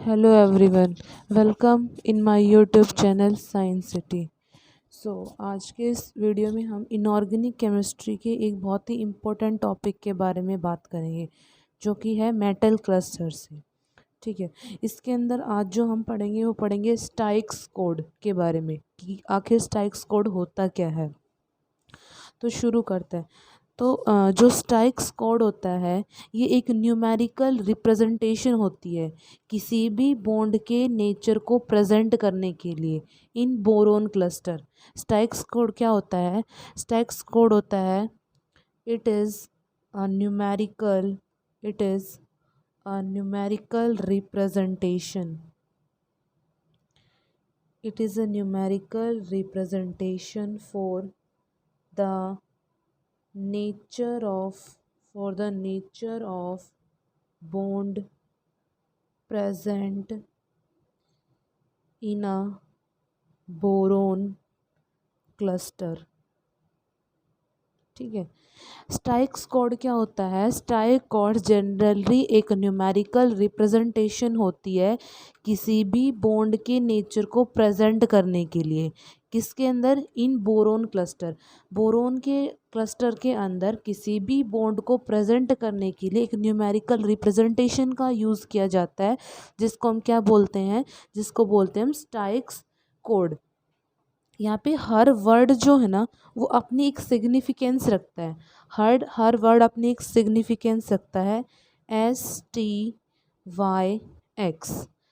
Hello everyone, welcome in my YouTube channel science city. आज के इस वीडियो में हम इनऑर्गेनिक केमिस्ट्री के एक बहुत ही इम्पोर्टेंट टॉपिक के बारे में बात करेंगे जो कि है मेटल क्लस्टर से। ठीक है, इसके अंदर आज जो हम पढ़ेंगे वो पढ़ेंगे स्टाइक्स कोड के बारे में कि आखिर स्टाइक्स कोड होता क्या है। तो शुरू करते हैं। जो स्टाइक्स कोड होता है ये एक न्यूमेरिकल रिप्रेजेंटेशन होती है किसी भी बॉन्ड के नेचर को प्रेजेंट करने के लिए इन बोरोन क्लस्टर। स्टाइक्स कोड क्या होता है? स्टाइक्स कोड होता है it is a numerical it is a numerical representation it is a numerical representation the nature of bond present in a boron cluster। ठीक है, स्टाइक्स कोड क्या होता है? स्टाइक कोड जनरली एक न्यूमेरिकल रिप्रेजेंटेशन होती है किसी भी बॉन्ड के नेचर को प्रेजेंट करने के लिए। किसके अंदर? इन बोरोन क्लस्टर। बोरोन के क्लस्टर के अंदर किसी भी बॉन्ड को प्रेजेंट करने के लिए एक न्यूमेरिकल रिप्रेजेंटेशन का यूज़ किया जाता है जिसको हम क्या बोलते हैं? जिसको बोलते हैं हम स्टाइक्स कोड। यहाँ पे हर वर्ड जो है ना वो अपनी एक सिग्निफिकेंस रखता है। हर वर्ड अपनी एक सिग्निफिकेंस रखता है। STYX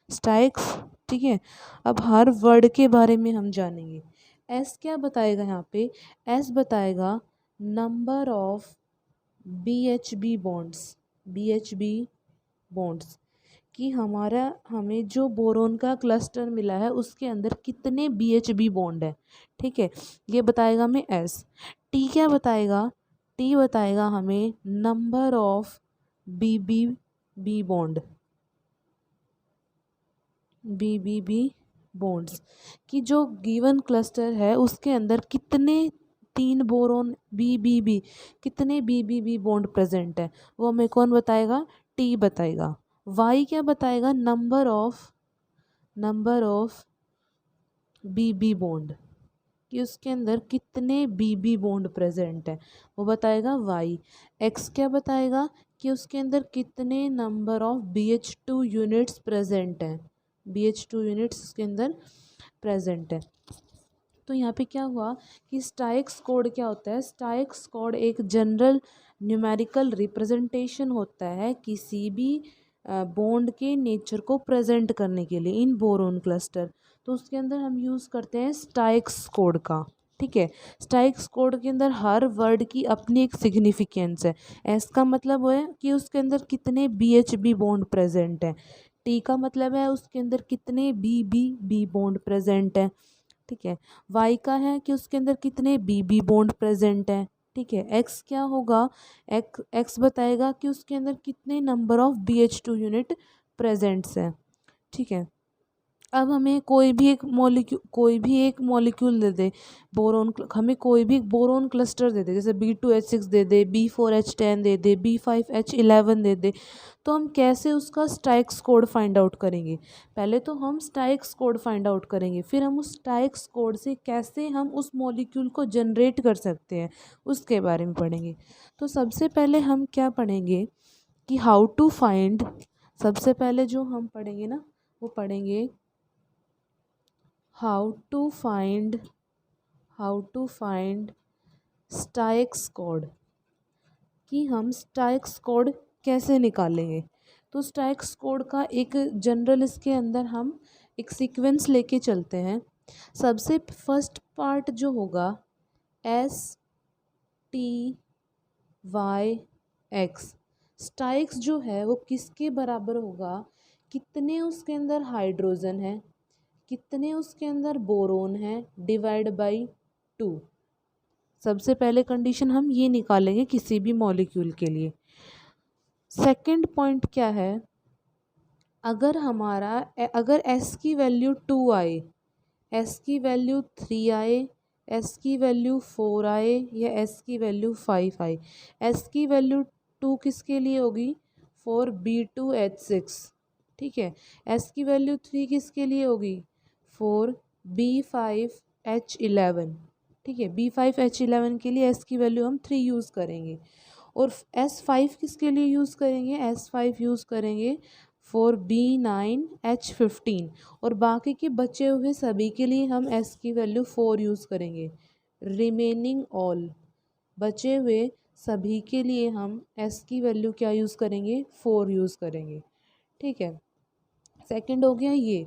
Styx. ठीक है, अब हर वर्ड के बारे में हम जानेंगे। एस क्या बताएगा? यहाँ पे एस बताएगा नंबर ऑफ BHB बॉन्ड्स कि हमें जो बोरोन का क्लस्टर मिला है उसके अंदर कितने BHB बॉन्ड है। ठीक है, ये बताएगा हमें एस। टी क्या बताएगा? टी बताएगा हमें नंबर ऑफ BBB बॉन्ड्स कि जो गिवन क्लस्टर है उसके अंदर कितने तीन बोरोन BBB कितने BBB बॉन्ड प्रेजेंट है वो हमें कौन बताएगा? टी बताएगा। वाई क्या बताएगा? नंबर ऑफ BB बॉन्ड कि उसके अंदर कितने BB बॉन्ड प्रेजेंट है वो बताएगा वाई। एक्स क्या बताएगा? कि उसके अंदर कितने number of BH2 units present हैं। BH2 यूनिट्स उसके अंदर प्रेजेंट है। तो यहाँ पे क्या हुआ कि स्टाइक्स कोड क्या होता है? स्टाइक्स कोड एक जनरल न्यूमेरिकल रिप्रेजेंटेशन होता है किसी भी बॉन्ड के नेचर को प्रेजेंट करने के लिए इन बोरोन क्लस्टर। तो उसके अंदर हम यूज़ करते हैं स्टाइक्स कोड का। ठीक है, स्टाइक्स कोड के अंदर हर वर्ड की अपनी एक सिग्निफिकेंस है। एस का मतलब है कि उसके अंदर कितने BHB बॉन्ड प्रेजेंट हैं। टी का मतलब है उसके अंदर कितने BBB बॉन्ड प्रेजेंट हैं। ठीक है, वाई का है कि उसके अंदर कितने BB बॉन्ड प्रेजेंट हैं। ठीक है, एक्स क्या होगा? एक्स बताएगा कि उसके अंदर कितने number of BH2 unit presents हैं। ठीक है, अब हमें कोई भी एक मॉलिक्यूल दे दे बोरोन, हमें कोई भी बोरोन क्लस्टर दे दे, जैसे B2H6 दे दे, B4H10 दे दे, B5H11 दे दे, तो हम कैसे उसका स्टाइक्स कोड फाइंड आउट करेंगे? पहले तो हम स्टाइक्स कोड फाइंड आउट करेंगे, फिर हम उस स्टाइक्स कोड से कैसे हम उस मॉलिक्यूल को जनरेट कर सकते हैं उसके बारे में पढ़ेंगे। तो सबसे पहले हम क्या पढ़ेंगे कि हाउ टू फाइंड। सबसे पहले जो हम पढ़ेंगे ना वो पढ़ेंगे how to find Styx code कि हम स्टाइक्स कोड कैसे निकालेंगे। तो स्टाइक्स कोड का एक जनरल इसके अंदर हम एक सीक्वेंस लेके चलते हैं। सबसे फर्स्ट पार्ट जो होगा STYX स्टाइक्स जो है वो किसके बराबर होगा? कितने उसके अंदर हाइड्रोजन है, कितने उसके अंदर बोरोन है, डिवाइड बाई 2। सबसे पहले कंडीशन हम ये निकालेंगे किसी भी मॉलिक्यूल के लिए। सेकंड पॉइंट क्या है? अगर S की वैल्यू 2 आए, S की वैल्यू 3 आए, S की वैल्यू 4 आए या S की वैल्यू 5 आए। S की वैल्यू 2 किसके लिए होगी? फॉर B2H6 ठीक है। एस की वैल्यू 3 किसके लिए होगी, फॉर B5H11, ठीक है। B5H11 के लिए एस की वैल्यू हम 3 यूज़ करेंगे। और S5 किसके लिए यूज़ करेंगे, S5 यूज़ करेंगे फॉर B9H15। और बाकी के बचे हुए सभी के लिए हम S की वैल्यू 4 यूज़ करेंगे। रिमेनिंग ऑल, बचे हुए सभी के लिए हम S की वैल्यू क्या यूज़ करेंगे, 4 यूज़ करेंगे, ठीक है। सेकंड हो गया ये।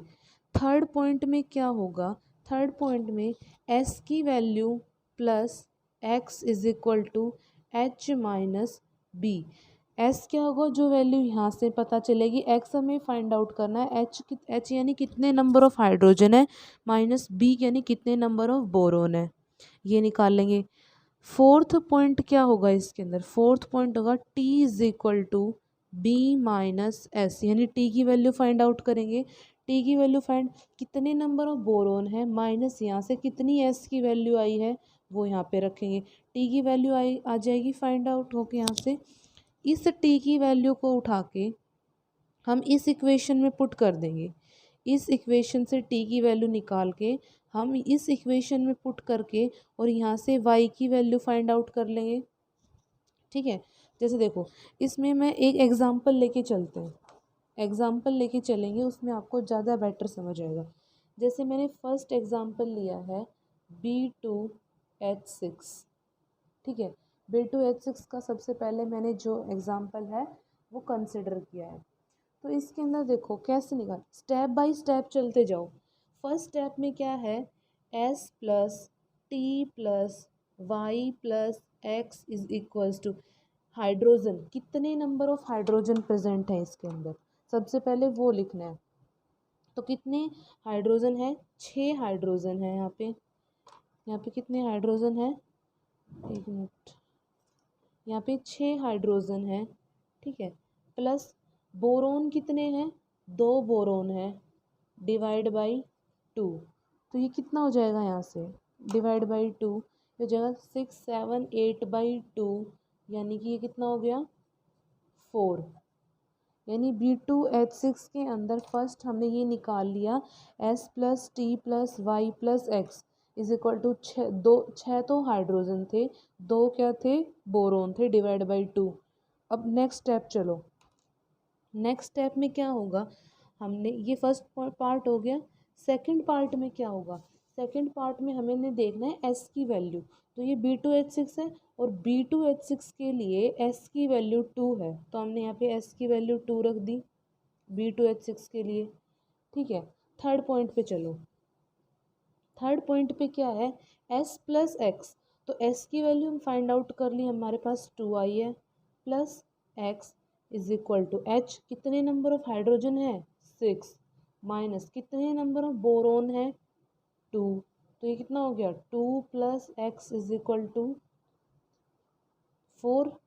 थर्ड पॉइंट में क्या होगा, थर्ड पॉइंट में S की value plus x is equal to H minus B. S क्या होगा, जो वैल्यू यहाँ से पता चलेगी, x हमें फाइंड आउट करना है, एच यानी कितने नंबर ऑफ हाइड्रोजन है, माइनस बी यानी कितने नंबर ऑफ बोरोन है, ये निकाल लेंगे। फोर्थ पॉइंट क्या होगा इसके अंदर, फोर्थ पॉइंट होगा t is equal to B minus S, यानी t की वैल्यू फाइंड आउट करेंगे। t की वैल्यू फाइंड, कितने नंबर ऑफ बोरोन है माइनस यहाँ से कितनी s की वैल्यू आई है वो यहाँ पे रखेंगे। t की वैल्यू आई आ जाएगी फाइंड आउट होके यहाँ से। इस t की वैल्यू को उठा के हम इस इक्वेशन में पुट कर देंगे। इस इक्वेशन से t की वैल्यू निकाल के हम इस इक्वेशन में पुट करके और यहाँ से y की वैल्यू फाइंड आउट कर लेंगे, ठीक है। जैसे देखो, इसमें मैं एक एग्जांपल लेके चलते हैं, एग्जांपल लेके चलेंगे, उसमें आपको ज़्यादा बेटर समझ आएगा। जैसे मैंने फर्स्ट एग्जांपल लिया है B2H6, ठीक है। B2H6 का सबसे पहले मैंने जो एग्जांपल है वो कंसिडर किया है। तो इसके अंदर देखो कैसे निकाल, स्टेप बाय स्टेप चलते जाओ। फर्स्ट स्टेप में क्या है, S plus T plus Y plus X is equals to hydrogen, कितने नंबर ऑफ हाइड्रोजन प्रेजेंट है इसके अंदर, सबसे पहले वो लिखना है। तो कितने हाइड्रोजन है, 6 हाइड्रोजन है यहाँ पे, यहाँ पे कितने हाइड्रोजन है, एक मिनट, यहाँ पे 6 हाइड्रोजन है, ठीक है। प्लस बोरोन कितने हैं, 2 बोरोन है, डिवाइड बाई 2। तो ये कितना हो जाएगा, यहाँ से डिवाइड बाई 2 हो जाएगा 6 7 8 बाई 2, यानी कि ये कितना हो गया 4। यानी B2H6 के अंदर फर्स्ट हमने ये निकाल लिया S plus T plus Y plus X is equal to 6 तो हाइड्रोजन थे, 2 क्या थे, बोरोन थे, डिवाइड बाई 2। अब नेक्स्ट स्टेप चलो, नेक्स्ट स्टेप में क्या होगा, हमने ये फर्स्ट पार्ट हो गया। सेकंड पार्ट में क्या होगा, सेकंड पार्ट में हमें देखना है एस की वैल्यू। तो ये B2H6 है और B2H6 के लिए एस की वैल्यू 2 है, तो हमने यहाँ पे एस की वैल्यू 2 रख दी B2H6 के लिए, ठीक है। थर्ड पॉइंट पे चलो, थर्ड पॉइंट पे क्या है, S प्लस एक्स। तो S की वैल्यू हम फाइंड आउट कर ली, हमारे पास 2 आई है, plus X is equal to H, कितने नंबर ऑफ हाइड्रोजन है 6, माइनस कितने नंबर ऑफ बोरोन है 2। तो ये कितना हो गया 2 plus X is equal to 4,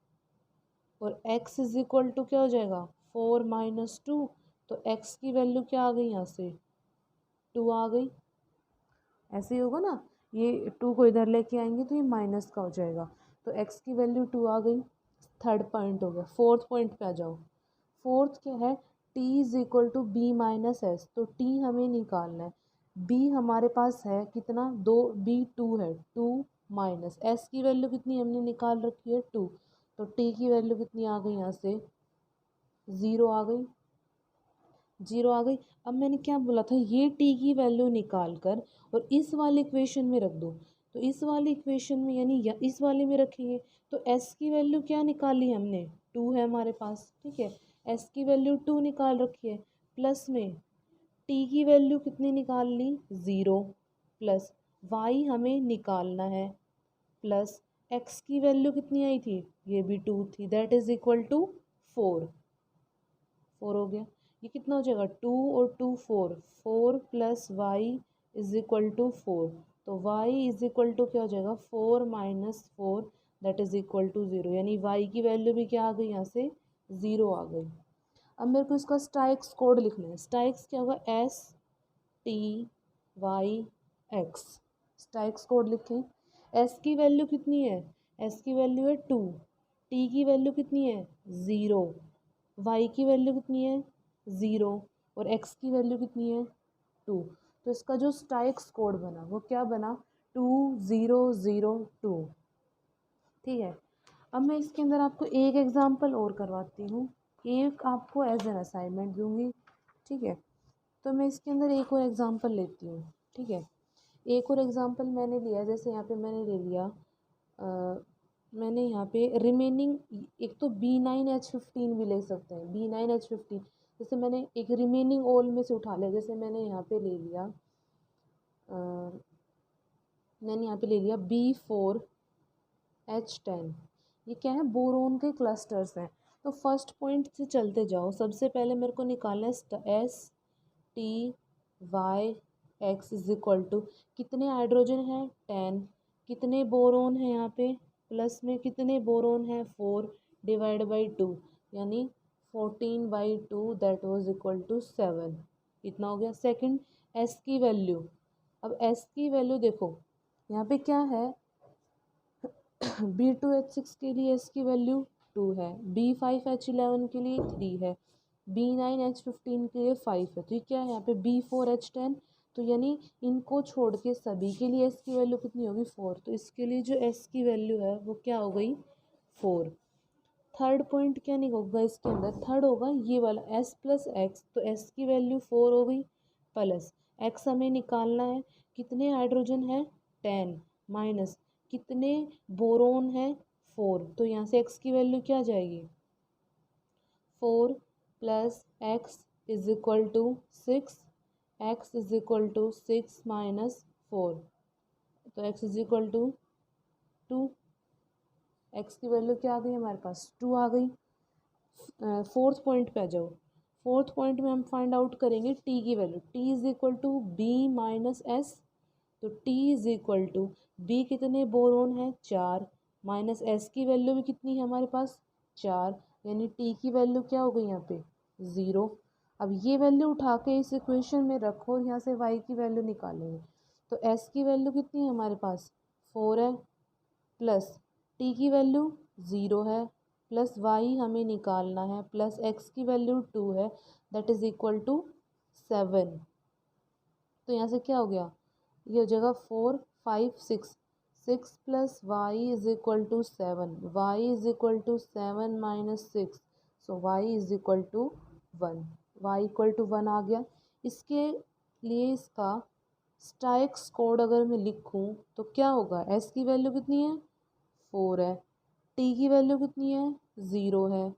और x इज इक्वल टू क्या हो जाएगा 4 माइनस 2। तो x की वैल्यू क्या आ गई, यहाँ से 2 आ गई, ऐसे ही होगा ना, ये 2 को इधर लेके आएंगे तो ये माइनस का हो जाएगा, तो x की वैल्यू 2 आ गई। थर्ड पॉइंट हो गया। फोर्थ पॉइंट पे आ जाओ, फोर्थ क्या है, t is equal to B minus S. तो t हमें निकालना है, b हमारे पास है कितना 2, B2 है 2 माइनस s की वैल्यू कितनी हमने निकाल रखी है 2, तो t की वैल्यू कितनी आ गई, यहाँ से 0 आ गई, 0 आ गई। अब मैंने क्या बोला था, ये t की वैल्यू निकाल कर और इस वाले इक्वेशन में रख दो। तो इस वाले इक्वेशन में यानी इस वाले में रखेंगे, तो s की वैल्यू क्या निकाली हमने 2 है हमारे पास, ठीक है। s की वैल्यू 2 निकाल रखी है, प्लस में t की वैल्यू कितनी निकाल ली 0, प्लस y हमें निकालना है, प्लस x की वैल्यू कितनी आई थी, ये भी 2 थी, दैट इज इक्वल टू 4। 4 हो गया, ये कितना हो जाएगा 2 और 2 4, 4 plus Y is equal to 4। तो y इज इक्वल टू क्या हो जाएगा 4 minus 4, that is equal to 0, यानी y की वैल्यू भी क्या आ गई, यहाँ से 0 आ गई। अब मेरे को इसका स्टाइक्स कोड लिखना है, स्टाइक्स क्या होगा STYX, स्टाइक्स कोड लिखें। s की वैल्यू कितनी है, s की वैल्यू है 2, t की वैल्यू कितनी है 0, y की वैल्यू कितनी है 0, और x की वैल्यू कितनी है 2। तो इसका जो स्टाइक्स कोड बना वो क्या बना 2002। ठीक है, अब मैं इसके अंदर आपको एक एग्जांपल और करवाती हूँ, एक आपको एज एन असाइनमेंट दूंगी। ठीक है, तो मैं इसके अंदर एक और एग्जांपल लेती हूँ। ठीक है, एक और एग्जांपल मैंने लिया, जैसे यहाँ पे मैंने ले लिया मैंने यहाँ पे रिमेनिंग, एक तो B9H15 भी ले सकते हैं, B9H15। जैसे मैंने एक रिमेनिंग ओल में से उठा लिया, जैसे मैंने यहाँ पे ले लिया B4H10। ये क्या है, बोरोन के क्लस्टर्स हैं। तो फर्स्ट पॉइंट से चलते जाओ, सबसे पहले मेरे को निकालना है STYX इज इक्वल टू कितने हाइड्रोजन हैं 10, कितने बोरोन हैं यहाँ पे प्लस में कितने बोरोन हैं 4 डिवाइड बाई 2 यानी 14/2 दैट वाज इक्वल टू 7। इतना हो गया। सेकंड, एस की वैल्यू, अब एस की वैल्यू देखो यहाँ पे क्या है B2H6 के लिए एस की वैल्यू 2 है, B5H11 के लिए 3 है, B9H15 के लिए 5 है। तो ये क्या है यहाँ पे B4H10, तो यानी इनको छोड़ के सभी के लिए एस की वैल्यू कितनी होगी 4। तो इसके लिए जो एस की वैल्यू है वो क्या हो गई 4। थर्ड पॉइंट क्या नहीं होगा इसके अंदर, थर्ड होगा ये वाला S प्लस एक्स, तो S की वैल्यू 4 हो गई प्लस x हमें निकालना है, कितने हाइड्रोजन है 10 माइनस कितने बोरोन है 4। तो यहाँ से x की वैल्यू क्या आ जाएगी 4 plus X is equal to 6, x is equal to 6 minus 4, तो x is equal to 2। x की वैल्यू क्या आ गई हमारे पास 2 आ गई। फोर्थ पॉइंट पे आ जाओ। फोर्थ पॉइंट में हम फाइंड आउट करेंगे टी की value, T is equal to B minus S. तो T is equal to B कितने बोरोन है 4 माइनस एस की वैल्यू भी कितनी है हमारे पास 4, यानी टी की वैल्यू क्या हो गई यहाँ पे 0। अब ये वैल्यू उठा के इस इक्वेशन में रखो, यहाँ से वाई की वैल्यू निकालेंगे। तो एस की वैल्यू कितनी है हमारे पास 4 है प्लस टी की वैल्यू 0 है प्लस वाई हमें निकालना है प्लस एक्स की वैल्यू 2 है दैट इज़ इक्वल टू 7। तो यहाँ से क्या हो गया, ये हो जाएगा 4 5 6, 6 plus Y is equal to 7, Y is equal to 7 minus 6, so Y is equal to 1, Y equal to 1 आ गया। इसके लिए इसका स्टाइक्स कोड अगर मैं लिखूँ तो क्या होगा, एस की वैल्यू कितनी है 4 है, टी की वैल्यू कितनी है 0 है,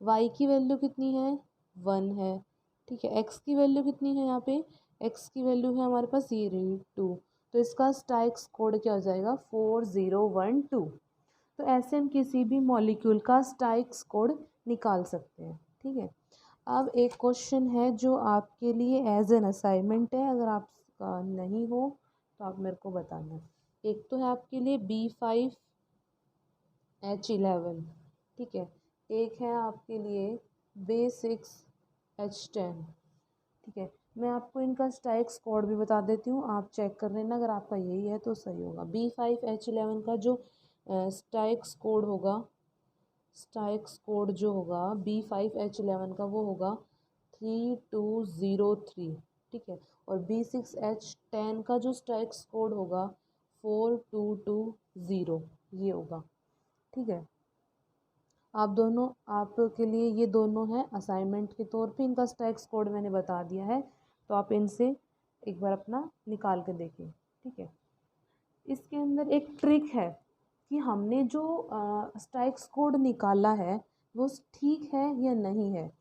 वाई की वैल्यू कितनी है 1 है। ठीक है, एक्स की वैल्यू कितनी है यहाँ पे, एक्स की वैल्यू है हमारे पास ये रही 2। तो इसका स्टाइक्स कोड क्या हो जाएगा 4012। तो ऐसे हम किसी भी मॉलिक्यूल का स्टाइक्स कोड निकाल सकते हैं। ठीक है, अब एक क्वेश्चन है जो आपके लिए एज एन असाइनमेंट है, अगर आपका नहीं हो तो आप मेरे को बताना। एक तो है आपके लिए B5H11, ठीक है, एक है आपके लिए B6H10। ठीक है, मैं आपको इनका स्टाइक्स कोड भी बता देती हूँ, आप चेक कर लेना, अगर आपका यही है तो सही होगा। B5H11 का जो स्टाइक्स कोड होगा, स्टाइक्स कोड जो होगा B5H11 का वो होगा 3203। ठीक है, और B6H10 का जो स्टाइक्स कोड होगा 4220, ये होगा। ठीक है, आप दोनों, आपके लिए ये दोनों हैं असाइनमेंट के तौर पे, इनका स्टैक्स कोड मैंने बता दिया है, तो आप इनसे एक बार अपना निकाल के देखें। ठीक है, इसके अंदर एक ट्रिक है कि हमने जो स्टैक्स कोड निकाला है वो ठीक है या नहीं है,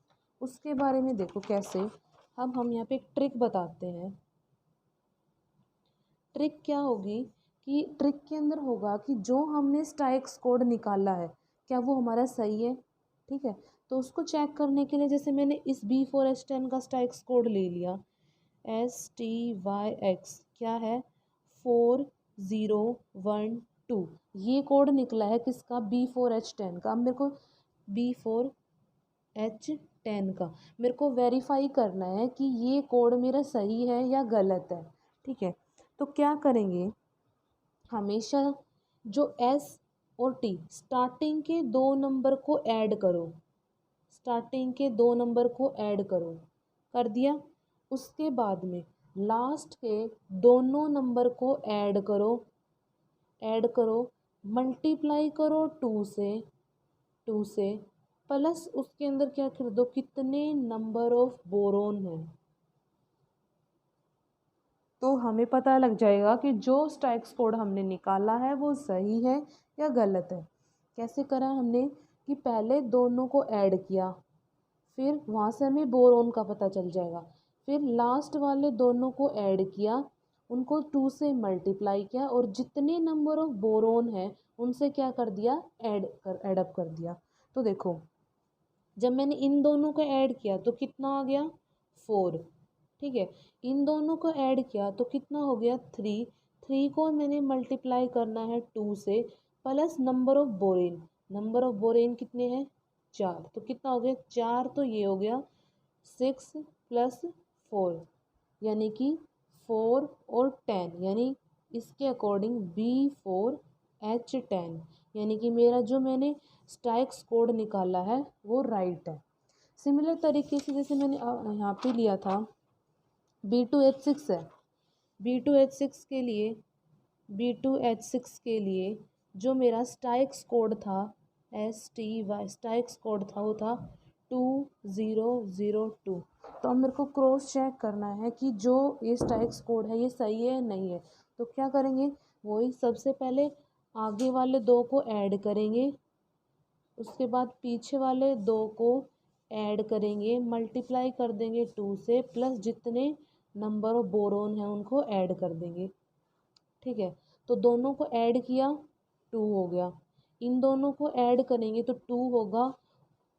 उसके बारे में देखो कैसे। हम यहाँ पे एक ट्रिक बताते हैं। ट्रिक क्या होगी कि ट्रिक के अंदर होगा कि जो हमने स्टैक्स कोड निकाला है क्या वो हमारा सही है। ठीक है, तो उसको चेक करने के लिए जैसे मैंने इस B4H10 का स्टैक्स कोड ले लिया, STYX क्या है 4012, ये कोड निकला है किसका B4H10 का। अब मेरे को B4H10 का मेरे को वेरीफाई करना है कि ये कोड मेरा सही है या गलत है। ठीक है, तो क्या करेंगे, हमेशा जो S और T स्टार्टिंग के दो नंबर को ऐड करो, स्टार्टिंग के दो नंबर को ऐड करो। कर दिया। उसके बाद में लास्ट के दोनों नंबर को ऐड करो, मल्टीप्लाई करो टू से प्लस उसके अंदर क्या कर दो, कितने नंबर ऑफ बोरोन है। तो हमें पता लग जाएगा कि जो स्टाइक्स कोड हमने निकाला है वो सही है या गलत है। कैसे करा हमने कि पहले दोनों को ऐड किया, फिर वहाँ से हमें बोरोन का पता चल जाएगा, फिर लास्ट वाले दोनों को ऐड किया, उनको 2 से मल्टीप्लाई किया और जितने नंबर ऑफ बोरोन है उनसे क्या कर दिया, ऐड अप कर दिया। तो देखो जब मैंने इन दोनों को ऐड किया तो कितना आ गया, 4। ठीक है, इन दोनों को ऐड किया तो कितना हो गया, 3। 3 को मैंने मल्टीप्लाई करना है 2 से प्लस नंबर ऑफ बोरेन कितने हैं, 4। तो कितना हो गया, 4, तो ये हो गया 6 प्लस 4 यानी कि 4 और 10, यानी इसके अकॉर्डिंग B4H10, यानी कि मेरा जो मैंने स्टाइक्स कोड निकाला है वो राइट है। सिमिलर तरीके से जैसे मैंने यहाँ पे लिया था B2H6 है, B2H6 के लिए B2H6 के लिए जो मेरा स्टाइक्स कोड था STY स्टाइक्स कोड था वो था 2002। तो अब मेरे को क्रॉस चेक करना है कि जो ये स्टाइक्स कोड है ये सही है या नहीं है। तो क्या करेंगे, वही सबसे पहले आगे वाले दो को ऐड करेंगे, उसके बाद पीछे वाले दो को ऐड करेंगे, मल्टीप्लाई कर देंगे 2 से प्लस जितने नंबर ऑफ बोरोन हैं उनको ऐड कर देंगे। ठीक है, तो दोनों को ऐड किया 2 हो गया, इन दोनों को ऐड करेंगे तो 2 होगा,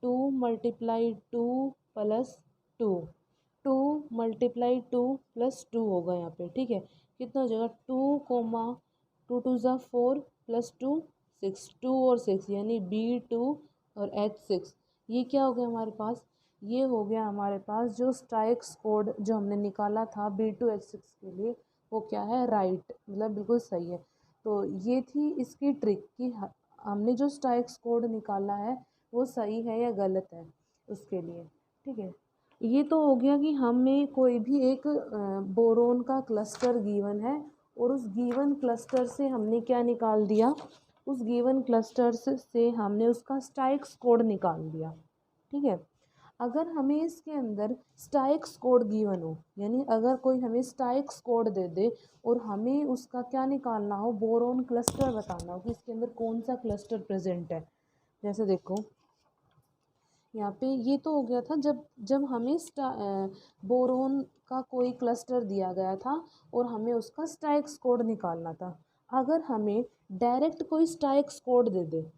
2 मल्टीप्लाई 2 प्लस 2, 2 मल्टीप्लाई 2 प्लस 2 होगा यहाँ पे। ठीक है, कितना हो जाएगा, 2 2 ज़ा 4 प्लस 2 6, 2 और 6 यानी B2 और H6। ये क्या हो गया हमारे पास, ये हो गया हमारे पास जो स्टाइक्स कोड जो हमने निकाला था B2H6 के लिए वो क्या है, राइट, मतलब बिल्कुल सही है। तो ये थी इसकी ट्रिक कि हमने जो स्टाइक्स कोड निकाला है वो सही है या गलत है उसके लिए। ठीक है, ये तो हो गया कि हमें कोई भी एक बोरोन का क्लस्टर गिवन है और उस गिवन क्लस्टर से हमने क्या निकाल दिया, उस गिवन क्लस्टर से हमने उसका स्टाइक्स कोड निकाल दिया। ठीक है, अगर हमें इसके अंदर स्टाइक्स कोड गिवन हो, यानी अगर कोई हमें स्टाइक्स कोड दे दे और हमें उसका क्या निकालना हो, बोरोन क्लस्टर बताना हो कि इसके अंदर कौन सा क्लस्टर प्रेजेंट है। जैसे देखो यहाँ पे ये तो हो गया था जब जब हमें बोरोन का कोई क्लस्टर दिया गया था और हमें उसका स्टाइक्स कोड निकालना था। अगर हमें डायरेक्ट कोई स्टाइक्स कोड दे दे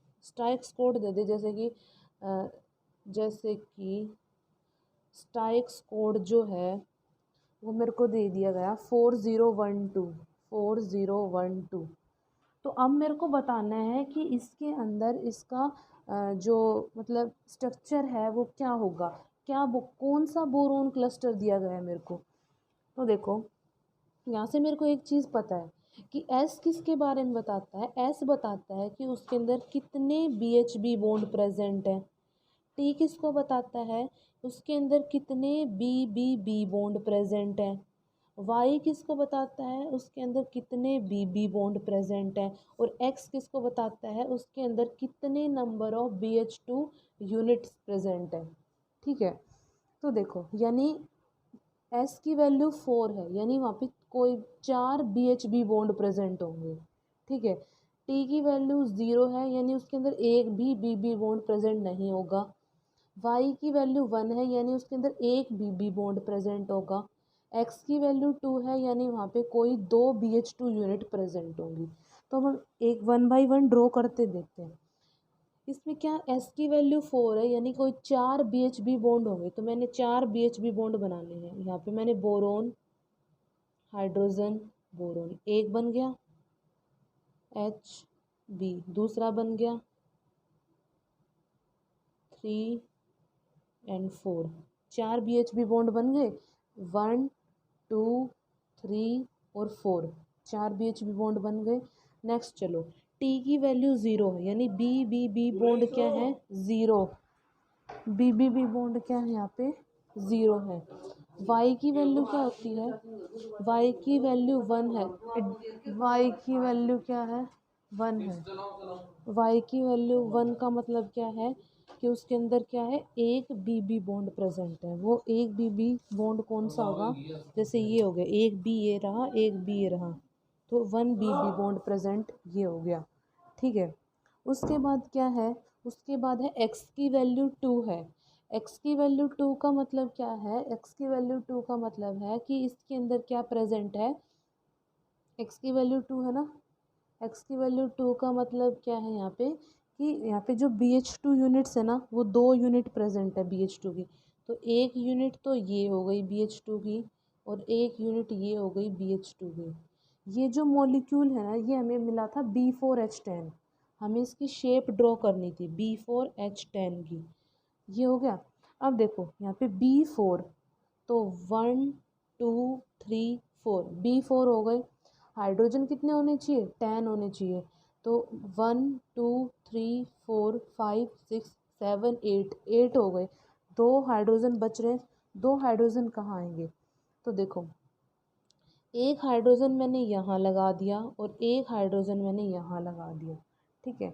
जैसे कि स्टाइक्स कोड जो है वो मेरे को दे दिया गया 4012। तो अब मेरे को बताना है कि इसके अंदर इसका जो मतलब स्ट्रक्चर है वो क्या होगा, कौन सा बोरोन क्लस्टर दिया गया है मेरे को। तो देखो यहाँ से मेरे को एक चीज़ पता है कि एस किसके बारे में बताता है, एस बताता है कि उसके अंदर कितने BHB बॉन्ड प्रेजेंट हैं। टी किसको बताता है, उसके अंदर कितने BBB बॉन्ड प्रेजेंट हैं। वाई किसको बताता है, उसके अंदर कितने BB बॉन्ड प्रेजेंट हैं। और एक्स किसको बताता है, उसके अंदर कितने number of BH2 units present हैं। ठीक है, तो देखो यानी एस की वैल्यू 4 है यानी वहाँ पे कोई 4 BHB बॉन्ड प्रेजेंट होंगे। ठीक है, टी की वैल्यू 0 है यानी उसके अंदर एक भी BB बॉन्ड प्रेजेंट नहीं होगा। वाई की वैल्यू 1 है यानी उसके अंदर एक BB बॉन्ड प्रेजेंट होगा। एक्स की वैल्यू 2 है यानी वहाँ पे कोई 2 BH2 यूनिट प्रेजेंट होंगी। तो हम एक 1 बाई 1 ड्रॉ करते देखते हैं। इसमें क्या, एस की वैल्यू 4 है यानी कोई 4 BHB बॉन्ड होंगे, तो मैंने 4 BHB बॉन्ड बनाने हैं। यहाँ पे मैंने बोरोन हाइड्रोजन बोरोन एक बन गया, HB दूसरा बन गया, 3 एंड 4, 4 BHB बॉन्ड बन गए, 1 2 3 और 4, 4 BHB बॉन्ड बन गए। नेक्स्ट चलो, टी की वैल्यू 0 है यानी BBB बॉन्ड क्या है, 0, BBB बॉन्ड क्या है यहाँ पे 0 है। y की वैल्यू क्या होती है, y की वैल्यू 1 है, y की वैल्यू क्या है, 1 है। y की वैल्यू 1 का मतलब क्या है कि उसके अंदर क्या है, एक बीबी बॉन्ड प्रेजेंट है। वो एक बीबी बॉन्ड कौन सा होगा, जैसे ये हो गया, एक बी ये रहा, एक बी ये रहा, तो 1 बीबी बॉन्ड प्रेजेंट ये हो गया, ठीक है। उसके बाद क्या है, उसके बाद है x की वैल्यू 2 है। x की वैल्यू 2 का मतलब क्या है, x की वैल्यू 2 का मतलब है कि इसके अंदर क्या प्रेजेंट है, x की वैल्यू 2 है ना, x की वैल्यू 2 का मतलब क्या है यहाँ पे, कि यहाँ पे जो BH2 यूनिट्स है ना, वो 2 यूनिट प्रेजेंट है BH2 की। तो एक यूनिट तो ये हो गई BH2 की, और एक यूनिट ये हो गई BH2 की। ये जो मॉलिक्यूल है ना, ये हमें मिला था B4H10, हमें इसकी शेप ड्रॉ करनी थी B4H10 की, ये हो गया। अब देखो यहाँ पे B4, तो 1 2 3 4, B4 हो गए। हाइड्रोजन कितने होने चाहिए, 10 होने चाहिए, तो 1 2 3 4 5 6 7 8, 8 हो गए। दो हाइड्रोजन बच रहे हैं, दो हाइड्रोजन कहाँ आएंगे, तो देखो एक हाइड्रोजन मैंने यहाँ लगा दिया और एक हाइड्रोजन मैंने यहाँ लगा दिया, ठीक है।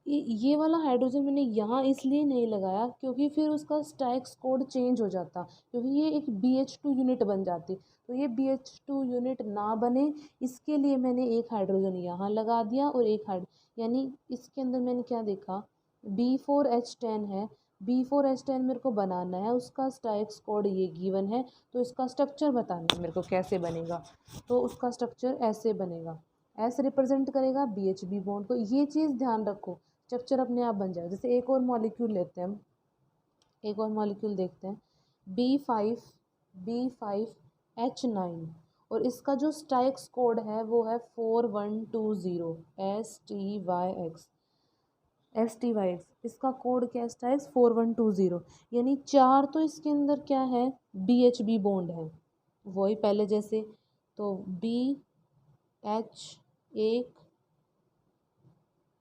ये वाला हाइड्रोजन मैंने यहाँ इसलिए नहीं लगाया क्योंकि फिर उसका स्टैक्स कोड चेंज हो जाता, क्योंकि ये एक BH2 यूनिट बन जाती, तो ये BH2 यूनिट ना बने इसके लिए मैंने एक हाइड्रोजन यहाँ लगा दिया और एक यानी इसके अंदर मैंने क्या देखा, B4H10 है, B4H10 मेरे को बनाना है, उसका स्टैक्स कोड ये गिवन है, तो इसका स्ट्रक्चर बताना है मेरे को कैसे बनेगा, तो उसका स्ट्रक्चर ऐसे बनेगा, ऐसे रिप्रेजेंट करेगा BHB बॉन्ड को। ये चीज़ ध्यान रखो, स्ट्रक्चर अपने आप बन जाए। जैसे एक और मॉलिक्यूल लेते हैं हम, एक और मॉलिक्यूल देखते हैं, B5H9, और इसका जो स्टाइक्स कोड है वो है 4120 STYX, इसका कोड क्या है, स्टाइक्स 4120, यानी 4 तो इसके अंदर क्या है, BHB बॉन्ड है, वही पहले जैसे, तो BH1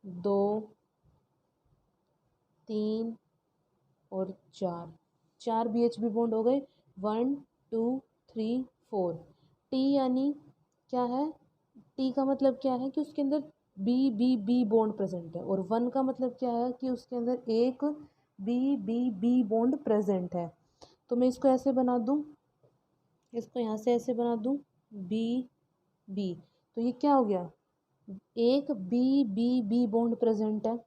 2 3 और 4, 4 BHB बॉन्ड हो गए, 1 2 3 4। टी यानी क्या है, टी का मतलब क्या है कि उसके अंदर बी बॉन्ड प्रेजेंट है, और 1 का मतलब क्या है कि उसके अंदर एक बी बॉन्ड प्रेजेंट है। तो मैं इसको ऐसे बना दूँ, इसको यहाँ से ऐसे बना दूँ, बी, तो ये क्या हो गया, एक बी बॉन्ड प्रेजेंट है।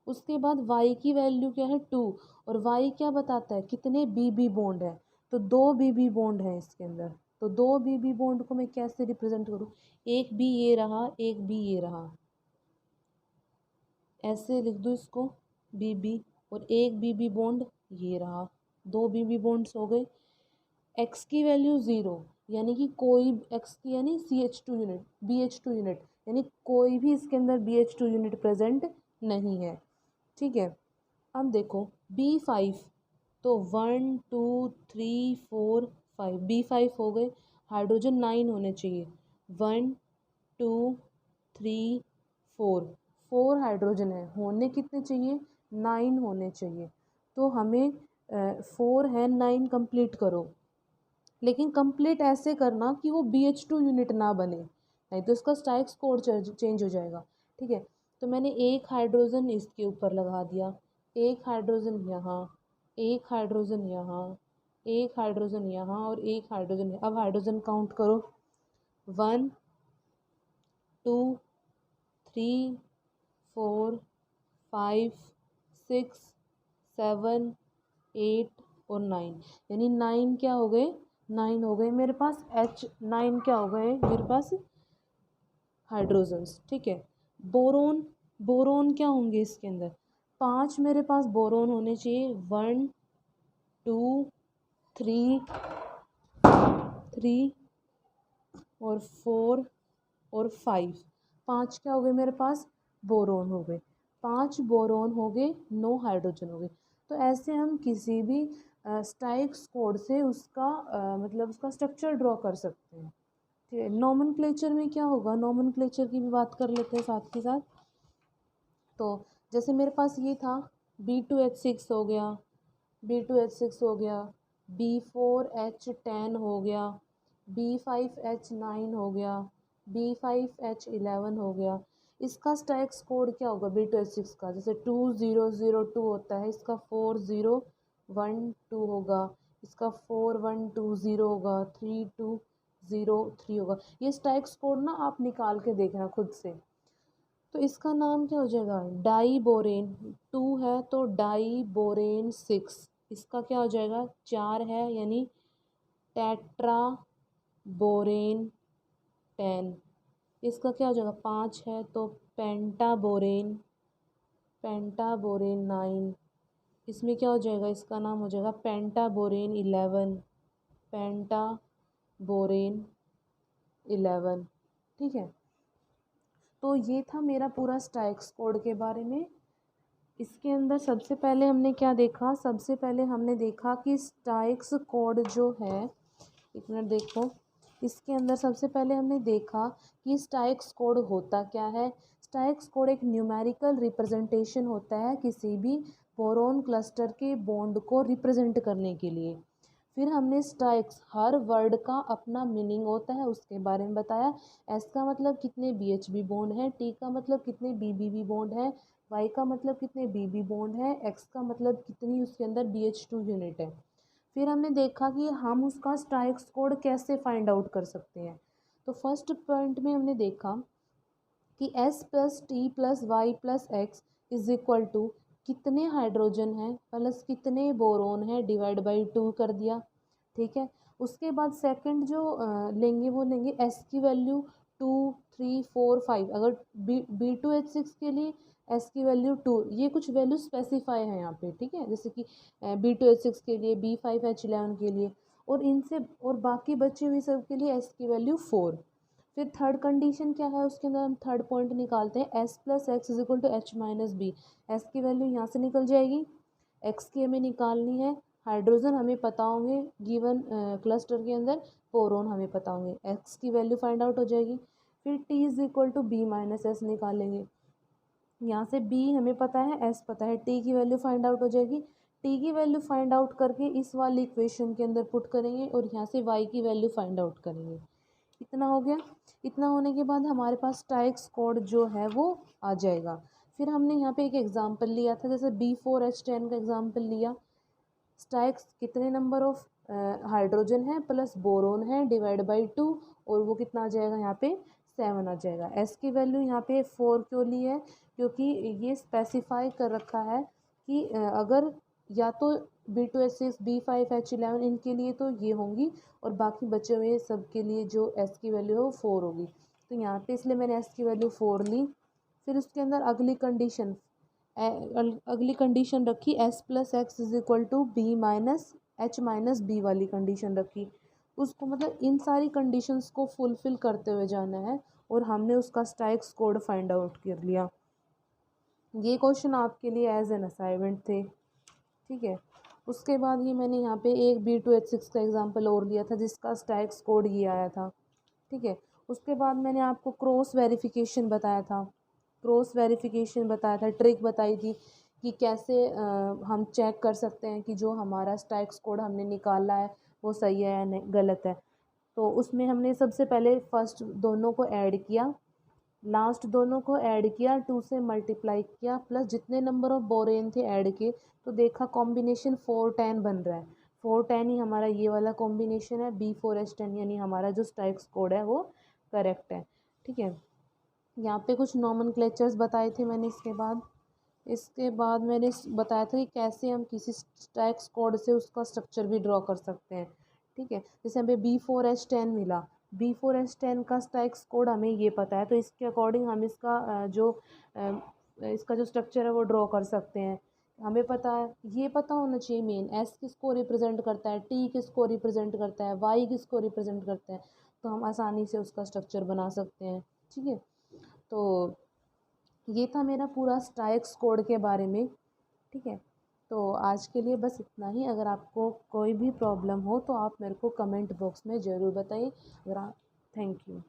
उसके बाद y की वैल्यू क्या है, 2, और y क्या बताता है, कितने बी बॉन्ड है, तो 2 बी बॉन्ड है इसके अंदर, तो 2 बी बॉन्ड को मैं कैसे रिप्रेजेंट करूँ, एक बी ये रहा, एक बी ये रहा, ऐसे लिख दूँ इसको बी, और एक बी बॉन्ड ये रहा, 2 बी बॉन्ड्स हो गए। x की वैल्यू 0, यानी कि कोई x की यानी CH2 यूनिट, BH2 यूनिट, यानी कोई भी इसके अंदर BH2 यूनिट प्रेजेंट नहीं है, ठीक है। अब देखो B5, तो 1 2 3 4 5, B5 हो गए, हाइड्रोजन 9 होने चाहिए, 1 2 3 4, 4 हाइड्रोजन है, होने कितने चाहिए, 9 होने चाहिए, तो हमें 4 है, 9 कंप्लीट करो, लेकिन कंप्लीट ऐसे करना कि वो BH2 यूनिट ना बने, नहीं तो इसका स्टाइक्स कोड चेंज हो जाएगा, ठीक है। तो मैंने एक हाइड्रोजन इसके ऊपर लगा दिया, एक हाइड्रोजन यहाँ, एक हाइड्रोजन यहाँ, एक हाइड्रोजन यहाँ, और एक हाइड्रोजन यहाँ। अब हाइड्रोजन काउंट करो, 1 2 3 4 5 6 7 8 और 9, यानी 9 क्या हो गए, 9 हो गए मेरे पास H9, क्या हो गए मेरे पास हाइड्रोजन्स, ठीक है। बोरोन, बोरोन क्या होंगे इसके अंदर, 5 मेरे पास बोरोन होने चाहिए, 1 2 3 और 4 और 5, 5 क्या हो गए मेरे पास, बोरोन हो गए, 5 बोरोन हो गए, 9 हाइड्रोजन हो गए। तो ऐसे हम किसी भी स्टाइक्स कोड से उसका मतलब उसका स्ट्रक्चर ड्रॉ कर सकते हैं, ठीक है। नॉमेनक्लेचर में क्या होगा, नॉमेनक्लेचर की भी बात कर लेते हैं साथ के साथ। तो जैसे मेरे पास ये था B2H6 हो गया, B2H6 हो गया, B4H10 हो गया, B5H9 हो गया, B5H11 हो गया। इसका स्टैक्स कोड क्या होगा B2H6 का? जैसे 2002 होता है, इसका 4012 होगा, इसका 4120 होगा, 3203 होगा। ये स्टैक्स कोड ना आप निकाल के देखना खुद से। तो इसका नाम क्या हो जाएगा? Die borane. 2 है तो डाई बोरेन 6। इसका क्या हो जाएगा? 4 है यानी टेट्रा बोरेन 10। इसका क्या हो जाएगा? 5 है तो पेंटाबोरेन 9। इसमें क्या हो जाएगा? इसका नाम हो जाएगा पेंटाबोरेन 11। पेंटाबोरेन 11। ठीक है, तो ये था मेरा पूरा स्टैक्स कोड के बारे में। इसके अंदर सबसे पहले हमने क्या देखा? सबसे पहले हमने देखा कि स्टैक्स कोड जो है, एक मिनट देखो, इसके अंदर सबसे पहले हमने देखा कि स्टैक्स कोड होता क्या है। स्टैक्स कोड एक न्यूमेरिकल रिप्रेजेंटेशन होता है किसी भी बोरोन क्लस्टर के बॉन्ड को रिप्रेजेंट करने के लिए। फिर हमने स्टैक्स, हर वर्ड का अपना मीनिंग होता है, उसके बारे में बताया। एस का मतलब कितने BHB बॉन्ड हैं, टी का मतलब कितने BBB बॉन्ड हैं, वाई का मतलब कितने BB बॉन्ड है, एक्स का मतलब कितनी उसके अंदर BH2 यूनिट है। फिर हमने देखा कि हम उसका स्टैक्स कोड कैसे फाइंड आउट कर सकते हैं। तो फर्स्ट पॉइंट में हमने देखा कि S plus T plus Y plus X is equal to कितने हाइड्रोजन हैं प्लस कितने बोरोन है डिवाइड बाई 2 कर दिया। ठीक है, उसके बाद सेकंड जो लेंगे वो लेंगे S की वैल्यू 2, 3, 4, 5। अगर B2H6 के लिए S की वैल्यू 2, ये कुछ वैल्यू स्पेसिफाई है यहाँ पे। ठीक है, जैसे कि B2H6 के लिए, B5H11 के लिए, और इनसे और बाकी बचे हुए सब के लिए S की वैल्यू 4। फिर थर्ड कंडीशन क्या है, उसके अंदर हम थर्ड पॉइंट निकालते हैं, S plus X is equal to H minus B. S की वैल्यू यहाँ से निकल जाएगी, एक्स की हमें निकालनी है, हाइड्रोजन हमें पता होंगे गिवन क्लस्टर के अंदर, बोरोन हमें पता होंगे, एक्स की वैल्यू फाइंड आउट हो जाएगी। फिर T is equal to B minus S निकालेंगे, यहाँ से बी हमें पता है, एस पता है, टी की वैल्यू फाइंड आउट हो जाएगी। टी की वैल्यू फाइंड आउट करके इस वाली इक्वेशन के अंदर पुट करेंगे और यहाँ से वाई की वैल्यू फाइंड आउट करेंगे। इतना हो गया। इतना होने के बाद हमारे पास स्टैक्स कोड जो है वो आ जाएगा। फिर हमने यहाँ पे एक एग्जांपल लिया था, जैसे B4H10 का एग्जांपल लिया। स्टैक्स कितने नंबर ऑफ हाइड्रोजन है प्लस बोरोन है डिवाइड बाई 2, और वो कितना आ जाएगा यहाँ पे? 7 आ जाएगा। एस की वैल्यू यहाँ पे 4 क्यों ली है? क्योंकि ये स्पेसिफाई कर रखा है कि अगर या तो B2H6, B5H11 इनके लिए तो ये होंगी, और बाकी बचे हुए सब के लिए जो एस की वैल्यू है वो 4 होगी। तो यहाँ पे इसलिए मैंने एस की वैल्यू 4 ली। फिर उसके अंदर अगली कंडीशन रखी, S plus X is equal to B minus H minus B वाली कंडीशन रखी। उसको मतलब इन सारी कंडीशंस को फुलफिल करते हुए जाना है, और हमने उसका स्टैक्स कोड फाइंड आउट कर लिया। ये क्वेश्चन आपके लिए एज एन असाइनमेंट थे। ठीक है, उसके बाद ये मैंने यहाँ पे एक B2H6 का एग्जांपल और लिया था जिसका स्टैक्स कोड ये आया था। ठीक है, उसके बाद मैंने आपको क्रॉस वेरिफिकेशन बताया था। क्रॉस वेरिफिकेशन बताया था, ट्रिक बताई थी कि कैसे हम चेक कर सकते हैं कि जो हमारा स्टैक्स कोड हमने निकाला है वो सही है या नहीं गलत है। तो उसमें हमने सबसे पहले फर्स्ट दोनों को ऐड किया, लास्ट दोनों को ऐड किया, 2 से मल्टीप्लाई किया, प्लस जितने नंबर ऑफ बोरेन थे ऐड किए, तो देखा कॉम्बिनेशन 410 बन रहा है। 410 ही हमारा ये वाला कॉम्बिनेशन है B4H10, यानी हमारा जो स्टैक्स कोड है वो करेक्ट है। ठीक है, यहाँ पे कुछ नॉमेनक्लेचर्स बताए थे मैंने। इसके बाद मैंने बताया था कि कैसे हम किसी स्टैक्स कोड से उसका स्ट्रक्चर भी ड्रॉ कर सकते हैं। ठीक है, जैसे हमें B4H10 मिला, B4H10 का स्टैक्स कोड हमें ये पता है, तो इसके अकॉर्डिंग हम इसका जो स्ट्रक्चर है वो ड्रॉ कर सकते हैं। हमें पता है, ये पता होना चाहिए मेन, एस किसको रिप्रेजेंट करता है, टी किसको रिप्रेजेंट करता है, वाई किसको रिप्रेजेंट करता है, तो हम आसानी से उसका स्ट्रक्चर बना सकते हैं। ठीक है, तो ये था मेरा पूरा स्टैक्स कोड के बारे में। ठीक है, तो आज के लिए बस इतना ही। अगर आपको कोई भी प्रॉब्लम हो तो आप मेरे को कमेंट बॉक्स में ज़रूर बताइए। अगर आप, थैंक यू।